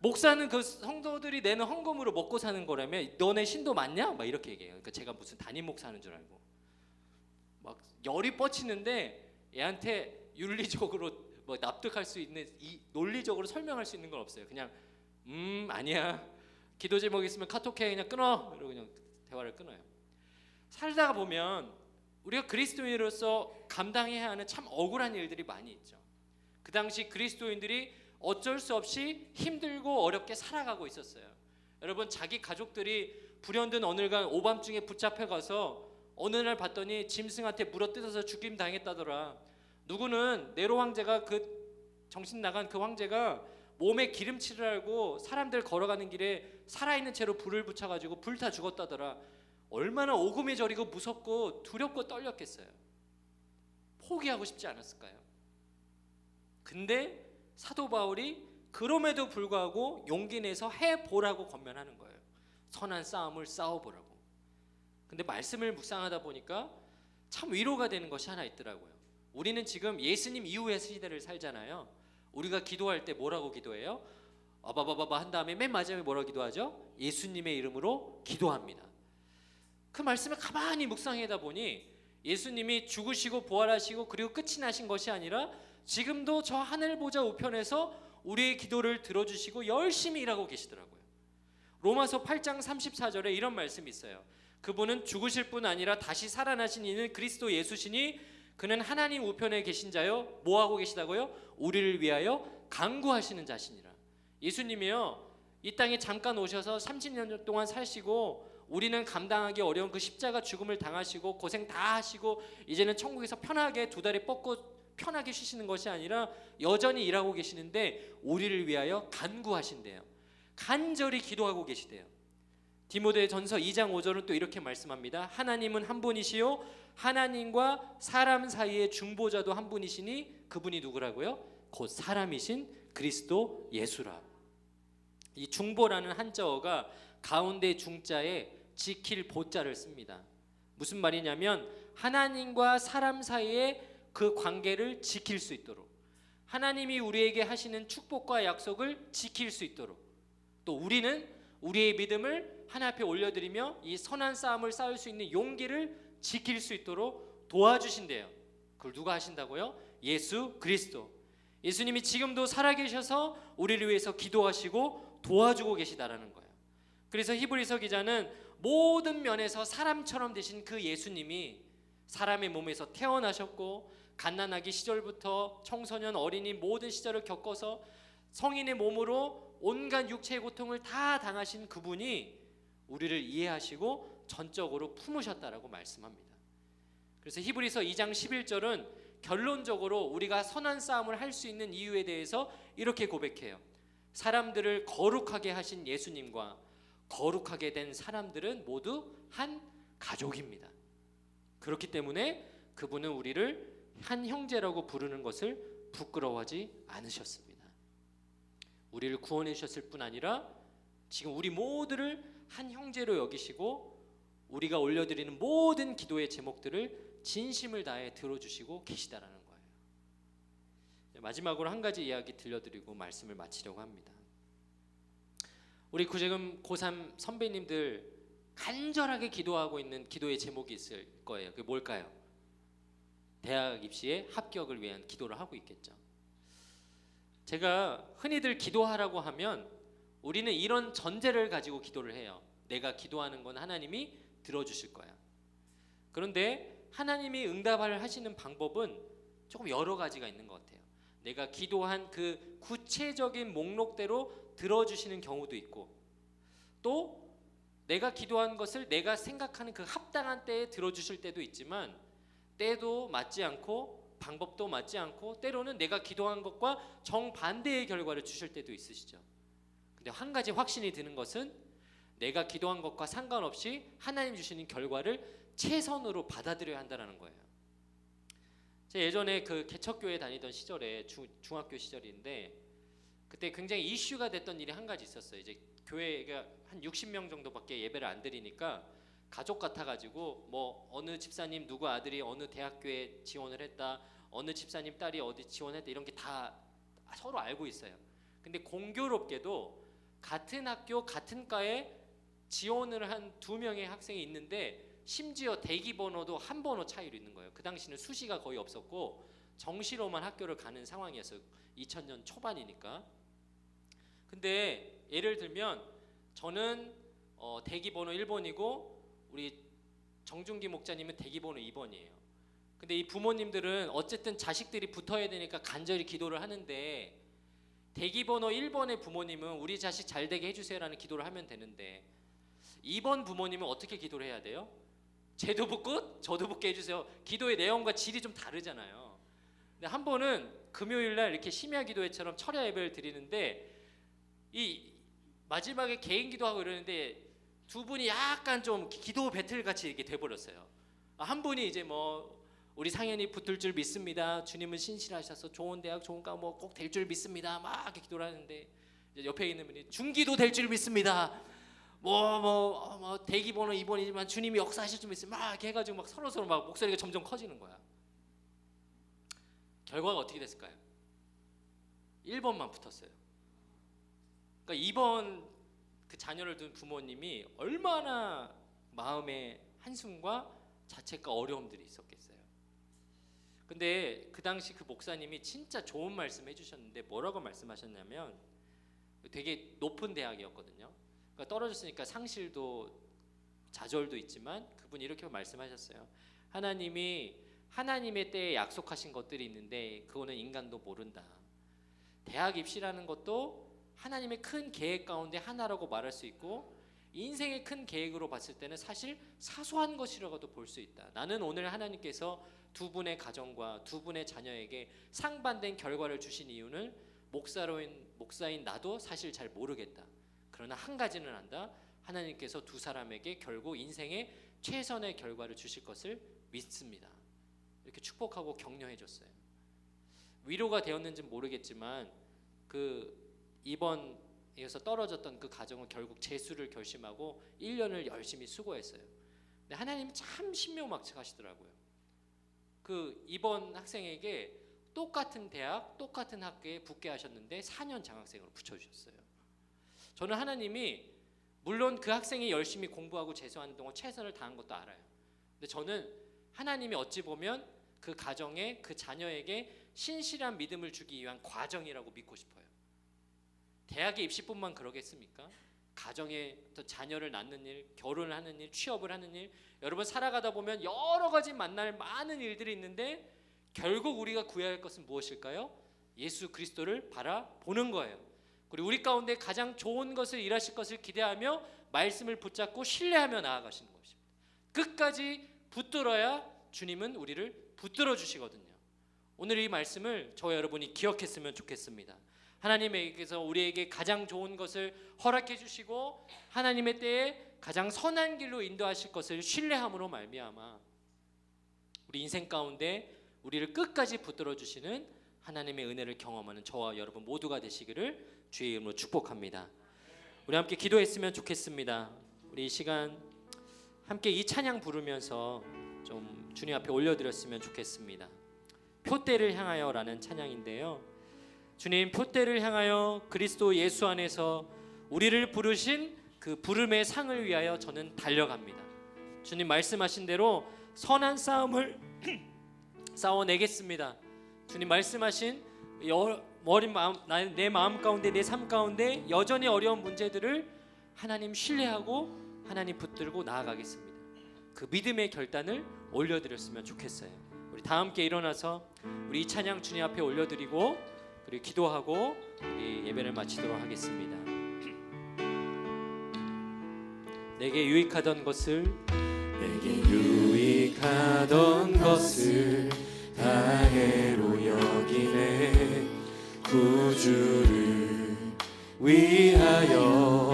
목사는 그 성도들이 내는 헌금으로 먹고 사는 거라며 너네 신도 맞냐? 막 이렇게 얘기해요. 그러니까 제가 무슨 담임 목사는 줄 알고 막 열이 뻗치는데 얘한테 윤리적으로 뭐 납득할 수 있는, 이 논리적으로 설명할 수 있는 건 없어요. 그냥 아니야. 기도 제목 있으면 카톡해. 그냥 끊어. 이러고 그냥 대화를 끊어요. 살다가 보면 우리가 그리스도인으로서 감당해야 하는 참 억울한 일들이 많이 있죠. 그 당시 그리스도인들이 어쩔 수 없이 힘들고 어렵게 살아가고 있었어요. 여러분 자기 가족들이 불현듯 오늘간 오밤중에 붙잡혀가서 어느 날 봤더니 짐승한테 물어뜯어서 죽임 당했다더라. 누구는 네로 황제가 그 정신 나간 그 황제가 몸에 기름칠을 하고 사람들 걸어가는 길에 살아있는 채로 불을 붙여가지고 불타 죽었다더라. 얼마나 오금이 저리고 무섭고 두렵고 떨렸겠어요. 포기하고 싶지 않았을까요? 근데 사도 바울이 그럼에도 불구하고 용기 내서 해보라고 권면하는 거예요. 선한 싸움을 싸워보라고. 근데 말씀을 묵상하다 보니까 참 위로가 되는 것이 하나 있더라고요. 우리는 지금 예수님 이후의 시대를 살잖아요. 우리가 기도할 때 뭐라고 기도해요? 어바바바바 한 다음에 맨 마지막에 뭐라고 기도하죠? 예수님의 이름으로 기도합니다. 그 말씀을 가만히 묵상하다 보니 예수님이 죽으시고 부활하시고 그리고 끝이 나신 것이 아니라 지금도 저 하늘 보좌 우편에서 우리의 기도를 들어주시고 열심히 일하고 계시더라고요. 로마서 8장 34절에 이런 말씀이 있어요. 그분은 죽으실 뿐 아니라 다시 살아나신 이는 그리스도 예수시니 그는 하나님 우편에 계신 자요 뭐하고 계시다고요? 우리를 위하여 간구하시는 자시니라. 예수님이요 이 땅에 잠깐 오셔서 30년 동안 사시고 우리는 감당하기 어려운 그 십자가 죽음을 당하시고 고생 다 하시고 이제는 천국에서 편하게 두 다리 뻗고 편하게 쉬시는 것이 아니라 여전히 일하고 계시는데 우리를 위하여 간구하신대요. 간절히 기도하고 계시대요. 디모데전서 2장 5절은 또 이렇게 말씀합니다. 하나님은 한 분이시요 하나님과 사람 사이의 중보자도 한 분이시니 그분이 누구라고요? 곧 사람이신 그리스도 예수라. 이 중보라는 한자어가 가운데 중자에 지킬 보자를 씁니다. 무슨 말이냐면 하나님과 사람 사이의 그 관계를 지킬 수 있도록, 하나님이 우리에게 하시는 축복과 약속을 지킬 수 있도록, 또 우리는 우리의 믿음을 하나님 앞에 올려드리며 이 선한 싸움을 싸울 수 있는 용기를 지킬 수 있도록 도와주신대요. 그걸 누가 하신다고요? 예수 그리스도. 예수님이 지금도 살아계셔서 우리를 위해서 기도하시고 도와주고 계시다라는 거예요. 그래서 히브리서 기자는 모든 면에서 사람처럼 되신 그 예수님이 사람의 몸에서 태어나셨고 갓난아기 시절부터 청소년 어린이 모든 시절을 겪어서 성인의 몸으로 온갖 육체의 고통을 다 당하신 그분이 우리를 이해하시고 전적으로 품으셨다라고 말씀합니다. 그래서 히브리서 2장 11절은 결론적으로 우리가 선한 싸움을 할 수 있는 이유에 대해서 이렇게 고백해요. 사람들을 거룩하게 하신 예수님과 거룩하게 된 사람들은 모두 한 가족입니다. 그렇기 때문에 그분은 우리를 한 형제라고 부르는 것을 부끄러워하지 않으셨습니다. 우리를 구원해 주셨을 뿐 아니라 지금 우리 모두를 한 형제로 여기시고 우리가 올려드리는 모든 기도의 제목들을 진심을 다해 들어주시고 계시다라는 거예요. 마지막으로 한 가지 이야기 들려드리고 말씀을 마치려고 합니다. 우리 지금 고3 선배님들 간절하게 기도하고 있는 기도의 제목이 있을 거예요. 그게 뭘까요? 대학 입시에 합격을 위한 기도를 하고 있겠죠. 제가 흔히들 기도하라고 하면 우리는 이런 전제를 가지고 기도를 해요. 내가 기도하는 건 하나님이 들어주실 거야. 그런데 하나님이 응답을 하시는 방법은 조금 여러 가지가 있는 것 같아요. 내가 기도한 그 구체적인 목록대로 들어주시는 경우도 있고, 또 내가 기도한 것을 내가 생각하는 그 합당한 때에 들어주실 때도 있지만 때도 맞지 않고 방법도 맞지 않고 때로는 내가 기도한 것과 정반대의 결과를 주실 때도 있으시죠. 근데 한 가지 확신이 드는 것은 내가 기도한 것과 상관없이 하나님 주시는 결과를 최선으로 받아들여야 한다는 거예요. 제가 예전에 그 개척교회 다니던 시절에 중학교 시절인데 그때 굉장히 이슈가 됐던 일이 한 가지 있었어요. 이제 교회가 한 60명 정도밖에 예배를 안 드리니까 가족 같아가지고 뭐 어느 집사님 누구 아들이 어느 대학교에 지원을 했다, 어느 집사님 딸이 어디 지원했다, 이런 게 다 서로 알고 있어요. 근데 공교롭게도 같은 학교 같은 과에 지원을 한 2명의 학생이 있는데 심지어 대기 번호도 한 번호 차이로 있는 거예요. 그 당시는 수시가 거의 없었고 정시로만 학교를 가는 상황이었어요. 2000년 초반이니까. 근데 예를 들면 저는 대기 번호 1번이고 우리 정준기 목사님은 대기 번호 2번이에요. 근데 이 부모님들은 어쨌든 자식들이 붙어야 되니까 간절히 기도를 하는데 대기 번호 1번의 부모님은 우리 자식 잘 되게 해주세요라는 기도를 하면 되는데 2번 부모님은 어떻게 기도를 해야 돼요? 쟤도 붙고 저도 붙게 해주세요. 기도의 내용과 질이 좀 다르잖아요. 근데 한 번은 금요일날 이렇게 심야 기도회처럼 철야 예배를 드리는데 이 마지막에 개인 기도하고 이러는데 두 분이 약간 좀 기도 배틀 같이 이렇게 돼버렸어요. 한 분이 이제 뭐 우리 상현이 붙을 줄 믿습니다. 주님은 신실하셔서 좋은 대학 좋은 과 뭐 꼭 될 줄 믿습니다. 막 이렇게 기도를 하는데 이제 옆에 있는 분이 중기도 될 줄 믿습니다. 뭐 대기 번호 2번이지만 주님이 역사하실 줄 믿습니다. 막 이렇게 해가지고 막 서로 막 목소리가 점점 커지는 거야. 결과가 어떻게 됐을까요? 1번만 붙었어요. 그러니까 이번 그 자녀를 둔 부모님이 얼마나 마음의 한숨과 자책과 어려움들이 있었겠어요. 근데 그 당시 그 목사님이 진짜 좋은 말씀 해주셨는데 뭐라고 말씀하셨냐면, 되게 높은 대학이었거든요. 그러니까 떨어졌으니까 상실도 좌절도 있지만 그분이 이렇게 말씀하셨어요. 하나님이 하나님의 때에 약속하신 것들이 있는데 그거는 인간도 모른다. 대학 입시라는 것도 하나님의 큰 계획 가운데 하나라고 말할 수 있고, 인생의 큰 계획으로 봤을 때는 사실 사소한 것이라고도 볼 수 있다. 나는 오늘 하나님께서 두 분의 가정과 두 분의 자녀에게 상반된 결과를 주신 이유는 목사인 나도 사실 잘 모르겠다. 그러나 한 가지는 안다. 하나님께서 두 사람에게 결국 인생의 최선의 결과를 주실 것을 믿습니다. 이렇게 축복하고 격려해 줬어요. 위로가 되었는지는 모르겠지만 이번에서 떨어졌던 그 가정은 결국 재수를 결심하고 1년을 열심히 수고했어요. 근데 하나님이 참 신묘막측하시더라고요. 이번 학생에게 똑같은 대학, 똑같은 학교에 붙게 하셨는데 4년 장학생으로 붙여주셨어요. 저는 하나님이 물론 그 학생이 열심히 공부하고 재수하는 동안 최선을 다한 것도 알아요. 근데 저는 하나님이 어찌 보면 그 가정에, 그 자녀에게 신실한 믿음을 주기 위한 과정이라고 믿고 싶어요. 대학의 입시뿐만 그러겠습니까? 가정에 자녀를 낳는 일, 결혼을 하는 일, 취업을 하는 일, 여러분 살아가다 보면 여러 가지 만날 많은 일들이 있는데 결국 우리가 구해야 할 것은 무엇일까요? 예수 그리스도를 바라보는 거예요. 그리고 우리 가운데 가장 좋은 것을 일하실 것을 기대하며 말씀을 붙잡고 신뢰하며 나아가시는 것입니다. 끝까지 붙들어야 주님은 우리를 붙들어 주시거든요. 오늘 이 말씀을 저와 여러분이 기억했으면 좋겠습니다. 하나님께서 우리에게 가장 좋은 것을 허락해 주시고 하나님의 때에 가장 선한 길로 인도하실 것을 신뢰함으로 말미암아 우리 인생 가운데 우리를 끝까지 붙들어 주시는 하나님의 은혜를 경험하는 저와 여러분 모두가 되시기를 주의 이름으로 축복합니다. 우리 함께 기도했으면 좋겠습니다. 우리 이 시간 함께 이 찬양 부르면서 좀 주님 앞에 올려드렸으면 좋겠습니다. 표대를 향하여라는 찬양인데요. 주님, 표대를 향하여 그리스도 예수 안에서 우리를 부르신 그 부름의 상을 위하여 저는 달려갑니다. 주님 말씀하신 대로 선한 싸움을 싸워내겠습니다. 주님 말씀하신 내 마음 가운데, 내 삶 가운데 여전히 어려운 문제들을 하나님 신뢰하고 하나님 붙들고 나아가겠습니다. 그 믿음의 결단을 올려드렸으면 좋겠어요. 우리 다 함께 일어나서 우리 이 찬양 주님 앞에 올려드리고 그리고 기도하고 우리 예배를 마치도록 하겠습니다. 내게 유익하던 것을 다해로 여기네. 구주를 위하여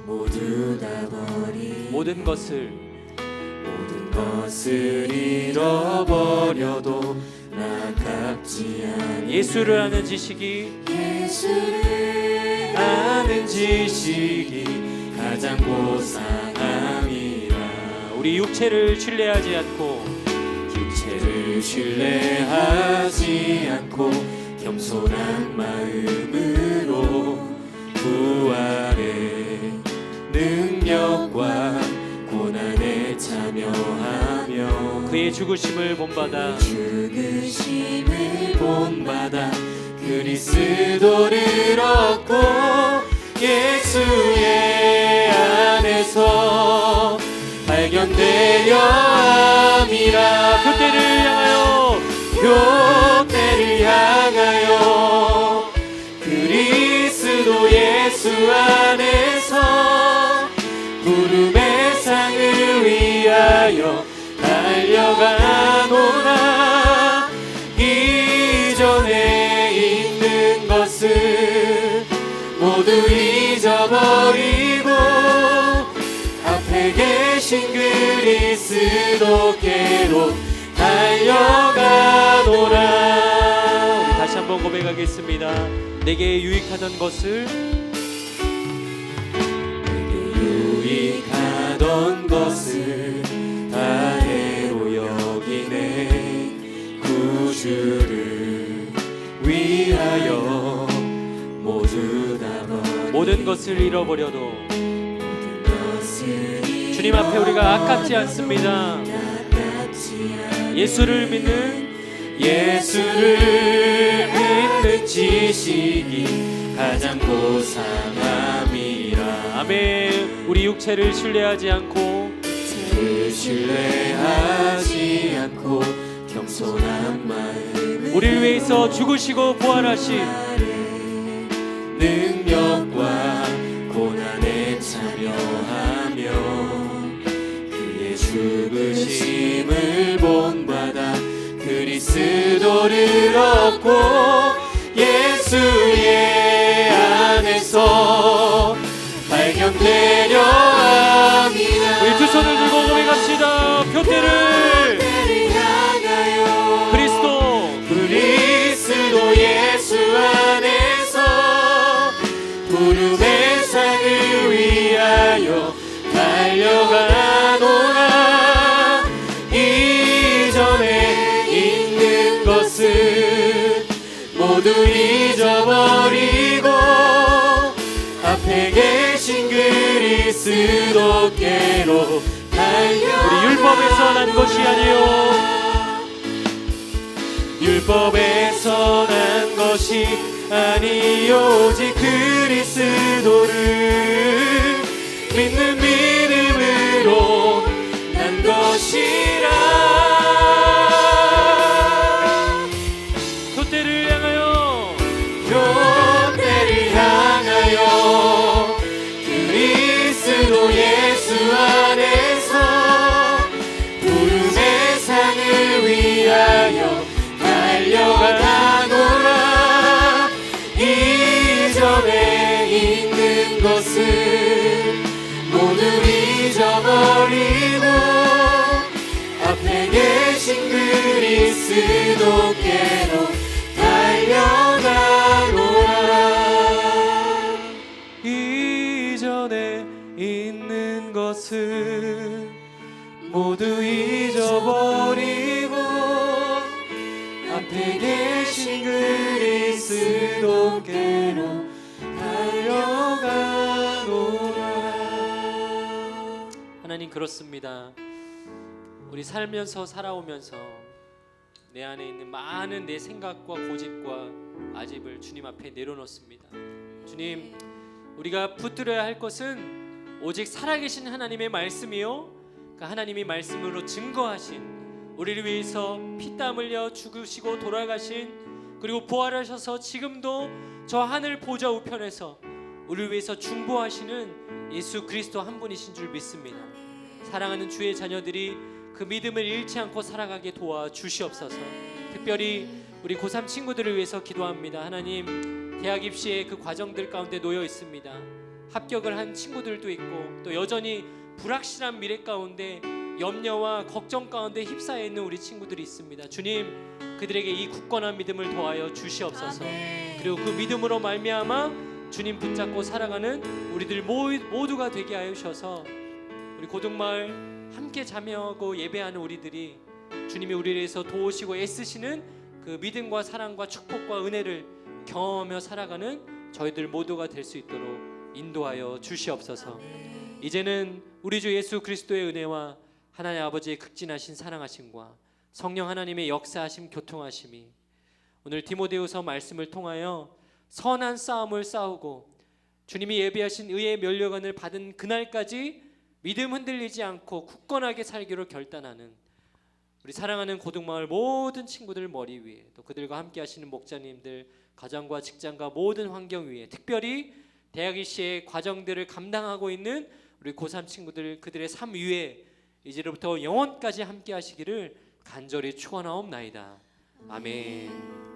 모두 다 버린 모든 것을 잃어버려도 나 갚지 않은 예수를 아는 지식이 가장 고상함이라. 우리 육체를 신뢰하지 않고 겸손한 마음으로 부활의 능력과 고난에 참여하며 그의 죽으심을 본받아 그리스도를 얻고 예수의 안에서 발견되려 함이라. 표대를 향하여 그리스도 예수 안에서 부름의 상을 위하여 달려가노라. 이전에 있는 것을 모두 잊어버리고 앞에 계신 그리스도께로 달려가노라. 우리 다시 한번 고백하겠습니다. 내게 유익하던 것을 다해로 여기네. 구주를 위하여 모두 다 버린 모든 것을 잃어버려도 주님 앞에 우리가 아깝지 않습니다. 예수를 믿는 지식이 가장 고상함이라. 아멘. 우리 육체를 신뢰하지 않고 겸손한 마음, 우리를 위해서 죽으시고 부활하신 능력과 고난에 참여하며 그의 죽으심을 본받아 그리스도를 얻고 예수의 안에서 발견되려 합니다. 우리 두 손을 들고 고백합시다. 표대를 향하여 그리스도 예수 안에서 부름의 상을 위하여 달려가노라. 이전에 있는 것을 모두 잊어버리고 앞에 계신 그리스도께로 달려. 우리 율법에서 난 것이 아니요 율법에서 난 것이 아니 오직 그리스도를 믿는 믿음으로 난 것이라. 표대를 향하여 그리스도 예수 안에서 부름의 상을 위하여 달려가노라. 이전에 있는 것을 모두 잊어버리고 앞에 계신 그리스도께로 달려가노라. 이전에 있는 것을 모두 잊어버리고 앞에 계신 그리스도께로 달려가노라. 하나님, 그렇습니다. 우리 살면서 살아오면서 내 안에 있는 많은 내 생각과 고집과 아집을 주님 앞에 내려놓습니다. 주님, 우리가 붙들어야 할 것은 오직 살아계신 하나님의 말씀이요, 그 하나님이 말씀으로 증거하신, 우리를 위해서 피땀 흘려 죽으시고 돌아가신, 그리고 부활하셔서 지금도 저 하늘 보좌 우편에서 우리를 위해서 중보하시는 예수 그리스도 한 분이신 줄 믿습니다. 사랑하는 주의 자녀들이 그 믿음을 잃지 않고 살아가게 도와 주시옵소서. 특별히 우리 고3 친구들을 위해서 기도합니다. 하나님, 대학 입시의 그 과정들 가운데 놓여 있습니다. 합격을 한 친구들도 있고 또 여전히 불확실한 미래 가운데 염려와 걱정 가운데 휩싸여 있는 우리 친구들이 있습니다. 주님, 그들에게 이 굳건한 믿음을 더하여 주시옵소서. 그리고 그 믿음으로 말미암아 주님 붙잡고 살아가는 우리들 모두가 되게 하여 주셔서 우리 고등마을 함께 자매하고 예배하는 우리들이 주님이 우리를 위해서 도우시고 애쓰시는 그 믿음과 사랑과 축복과 은혜를 경험하며 살아가는 저희들 모두가 될 수 있도록 인도하여 주시옵소서. 이제는 우리 주 예수 그리스도의 은혜와 하나님 아버지의 극진하신 사랑하심과 성령 하나님의 역사하심 교통하심이 오늘 디모데후서 말씀을 통하여 선한 싸움을 싸우고 주님이 예비하신 의의 면류관을 받은 그날까지 믿음 흔들리지 않고 굳건하게 살기로 결단하는 우리 사랑하는 고등마을 모든 친구들 머리 위에, 또 그들과 함께 하시는 목자님들 가정과 직장과 모든 환경 위에, 특별히 대학 입시의 과정들을 감당하고 있는 우리 고3 친구들, 그들의 삶 위에 이제로부터 영원까지 함께 하시기를 간절히 축원하옵나이다. 아멘.